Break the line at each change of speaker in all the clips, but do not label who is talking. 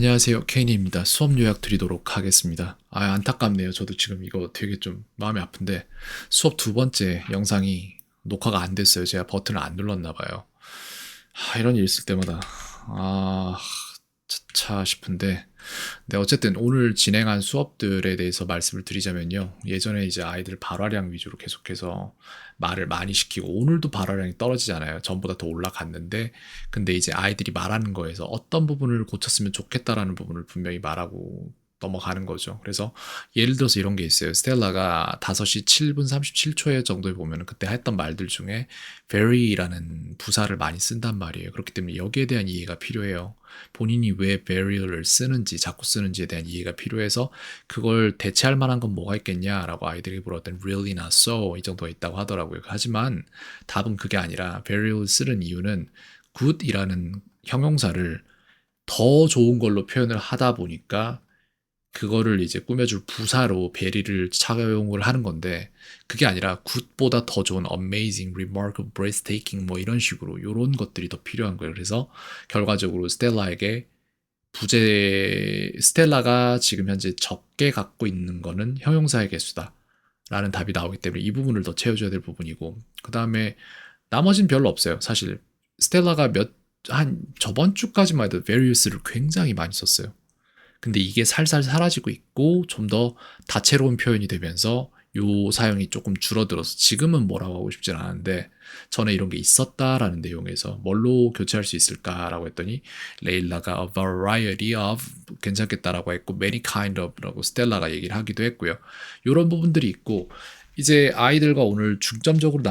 안녕하세요. 케인입니다. 수업 요약 드리도록 하겠습니다. 안타깝네요. 저도 지금 이거 되게 좀 마음이 아픈데 수업 두 번째 영상이 녹화가 안 됐어요. 제가 버튼을 안 눌렀나 봐요. 이런 일 있을 때마다 차차 싶은데 네, 어쨌든 오늘 진행한 수업들에 대해서 말씀을 드리자면요. 예전에 이제 아이들 발화량 위주로 계속해서 말을 많이 시키고 오늘도 발화량이 떨어지잖아요. 전보다 더 올라갔는데 근데 이제 아이들이 말하는 거에서 어떤 부분을 고쳤으면 좋겠다라는 부분을 분명히 말하고 넘어가는 거죠. 그래서 예를 들어서 이런 게 있어요. 스텔라가 5시 7분 37초 정도에 보면은 그때 했던 말들 중에 very라는 부사를 많이 쓴단 말이에요. 그렇기 때문에 여기에 대한 이해가 필요해요. 본인이 왜 very를 쓰는지 자꾸 쓰는지에 대한 이해가 필요해서 그걸 대체할 만한 건 뭐가 있겠냐라고 아이들이 물었더니 really not so 이 정도가 있다고 하더라고요. 하지만 답은 그게 아니라 very를 쓰는 이유는 good이라는 형용사를 더 좋은 걸로 표현을 하다 보니까 그거를 이제 꾸며줄 부사로 베리를 착용을 하는 건데 그게 아니라 굿보다 더 좋은 amazing, remarkable, breathtaking 뭐 이런 식으로 이런 것들이 더 필요한 거예요. 그래서 결과적으로 스텔라에게 스텔라가 지금 현재 적게 갖고 있는 거는 형용사의 개수다 라는 답이 나오기 때문에 이 부분을 더 채워줘야 될 부분이고 그 다음에 나머진 별로 없어요. 사실 스텔라가 저번 주까지만 해도 various를 굉장히 많이 썼어요. 근데 이게 살살 사라지고 있고 좀 더 다채로운 표현이 되면서 요 사용이 조금 줄어들어서 지금은 뭐라고 하고 싶진 않은데 전에 이런 게 있었다라는 내용에서 뭘로 교체할 수 있을까라고 했더니 레일라가 a variety of 괜찮겠다라고 했고 many kind of라고 스텔라가 얘기를 하기도 했고요. 이런 부분들이 있고 이제 아이들과 오늘 중점적으로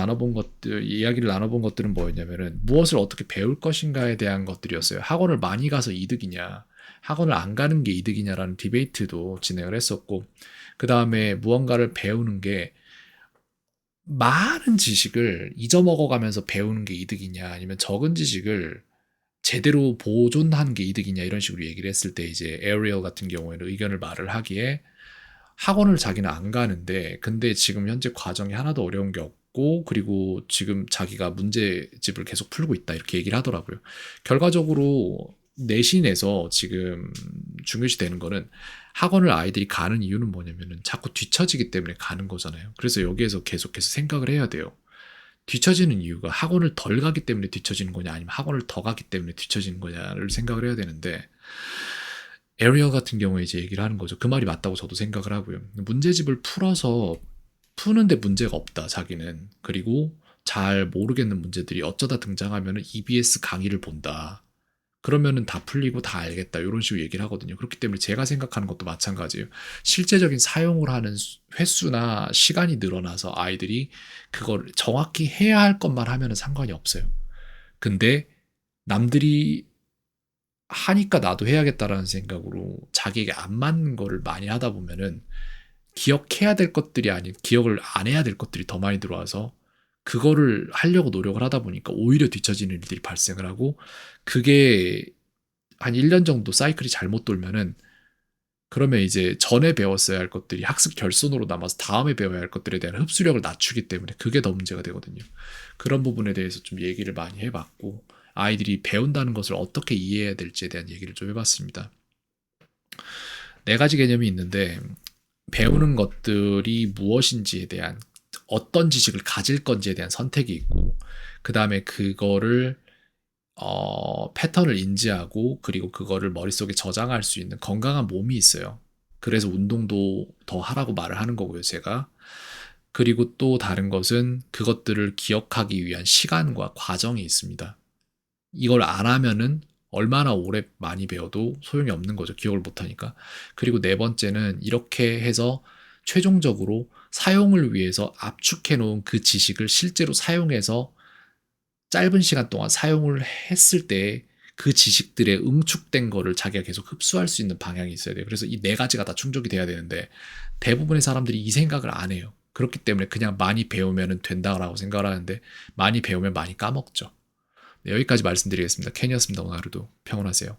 이야기를 나눠본 것들은 뭐였냐면은 무엇을 어떻게 배울 것인가에 대한 것들이었어요. 학원을 많이 가서 이득이냐 학원을 안 가는 게 이득이냐라는 디베이트도 진행을 했었고 그 다음에 무언가를 배우는 게 많은 지식을 잊어먹어가면서 배우는 게 이득이냐 아니면 적은 지식을 제대로 보존하는 게 이득이냐 이런 식으로 얘기를 했을 때 이제 에어리얼 같은 경우에는 의견을 말을 하기에 학원을 자기는 안 가는데 근데 지금 현재 과정이 하나도 어려운 게 없고 그리고 지금 자기가 문제집을 계속 풀고 있다 이렇게 얘기를 하더라고요. 결과적으로 내신에서 지금 중요시 되는 거는 학원을 아이들이 가는 이유는 뭐냐면은 자꾸 뒤처지기 때문에 가는 거잖아요. 그래서 여기에서 계속해서 생각을 해야 돼요. 뒤처지는 이유가 학원을 덜 가기 때문에 뒤처지는 거냐 아니면 학원을 더 가기 때문에 뒤처지는 거냐를 생각을 해야 되는데 에리어 같은 경우에 이제 얘기를 하는 거죠. 그 말이 맞다고 저도 생각을 하고요. 문제집을 풀어서 푸는데 문제가 없다, 자기는. 그리고 잘 모르겠는 문제들이 어쩌다 등장하면 EBS 강의를 본다. 그러면은 다 풀리고 다 알겠다. 이런 식으로 얘기를 하거든요. 그렇기 때문에 제가 생각하는 것도 마찬가지예요. 실제적인 사용을 하는 횟수나 시간이 늘어나서 아이들이 그걸 정확히 해야 할 것만 하면 상관이 없어요. 근데 남들이 하니까 나도 해야겠다라는 생각으로 자기에게 안 맞는 거를 많이 하다 보면은 기억해야 될 것들이 아닌 기억을 안 해야 될 것들이 더 많이 들어와서 그거를 하려고 노력을 하다 보니까 오히려 뒤처지는 일들이 발생을 하고 그게 한 1년 정도 사이클이 잘못 돌면은 그러면 이제 전에 배웠어야 할 것들이 학습 결손으로 남아서 다음에 배워야 할 것들에 대한 흡수력을 낮추기 때문에 그게 더 문제가 되거든요. 그런 부분에 대해서 좀 얘기를 많이 해봤고 아이들이 배운다는 것을 어떻게 이해해야 될지에 대한 얘기를 좀 해봤습니다. 4가지 개념이 있는데 배우는 것들이 무엇인지에 대한 어떤 지식을 가질 건지에 대한 선택이 있고 그 다음에 그거를 패턴을 인지하고 그리고 그거를 머릿속에 저장할 수 있는 건강한 몸이 있어요. 그래서 운동도 더 하라고 말을 하는 거고요, 제가. 그리고 또 다른 것은 그것들을 기억하기 위한 시간과 과정이 있습니다. 이걸 안 하면은 얼마나 오래 많이 배워도 소용이 없는 거죠. 기억을 못 하니까. 그리고 4번째는 이렇게 해서 최종적으로 사용을 위해서 압축해 놓은 그 지식을 실제로 사용해서 짧은 시간 동안 사용을 했을 때 그 지식들의 응축된 거를 자기가 계속 흡수할 수 있는 방향이 있어야 돼요. 그래서 이 4가지가 다 충족이 돼야 되는데 대부분의 사람들이 이 생각을 안 해요. 그렇기 때문에 그냥 많이 배우면 된다라고 생각을 하는데 많이 배우면 많이 까먹죠. 네, 여기까지 말씀드리겠습니다. 캔이었습니다. 오늘 하루도 평온하세요.